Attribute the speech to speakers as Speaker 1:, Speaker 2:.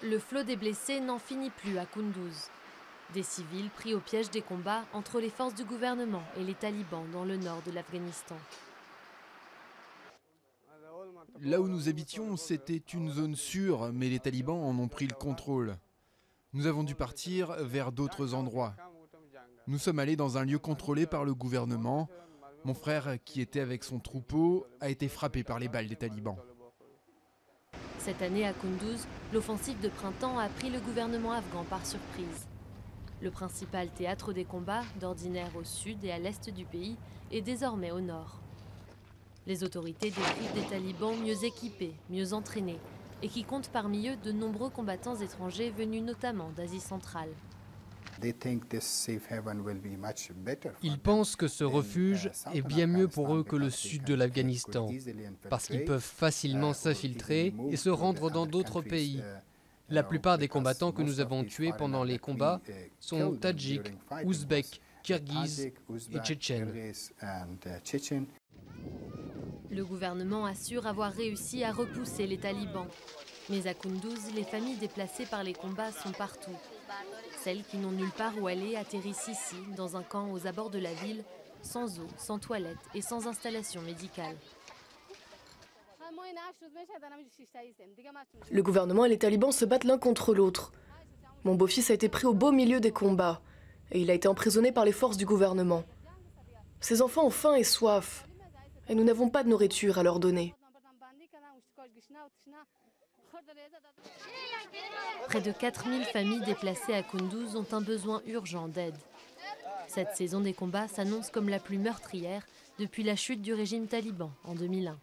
Speaker 1: Le flot des blessés n'en finit plus à Kunduz. Des civils pris au piège des combats entre les forces du gouvernement et les talibans dans le nord de l'Afghanistan.
Speaker 2: Là où nous habitions, c'était une zone sûre, mais les talibans en ont pris le contrôle. Nous avons dû partir vers d'autres endroits. Nous sommes allés dans un lieu contrôlé par le gouvernement. Mon frère, qui était avec son troupeau, a été frappé par les balles des talibans.
Speaker 1: Cette année à Kunduz, l'offensive de printemps a pris le gouvernement afghan par surprise. Le principal théâtre des combats, d'ordinaire au sud et à l'est du pays, est désormais au nord. Les autorités décrivent des talibans mieux équipés, mieux entraînés, et qui comptent parmi eux de nombreux combattants étrangers venus notamment d'Asie centrale.
Speaker 3: Ils pensent que ce refuge est bien mieux pour eux que le sud de l'Afghanistan, parce qu'ils peuvent facilement s'infiltrer et se rendre dans d'autres pays. La plupart des combattants que nous avons tués pendant les combats sont tadjiks, ouzbeks, kirghizes et tchétchènes.
Speaker 1: Le gouvernement assure avoir réussi à repousser les talibans. Mais à Kunduz, les familles déplacées par les combats sont partout. Celles qui n'ont nulle part où aller atterrissent ici, dans un camp aux abords de la ville, sans eau, sans toilette et sans installation médicale.
Speaker 4: Le gouvernement et les talibans se battent l'un contre l'autre. Mon beau-fils a été pris au beau milieu des combats et il a été emprisonné par les forces du gouvernement. Ses enfants ont faim et soif et nous n'avons pas de nourriture à leur donner.
Speaker 1: Près de 4000 familles déplacées à Kunduz ont un besoin urgent d'aide. Cette saison des combats s'annonce comme la plus meurtrière depuis la chute du régime taliban en 2001.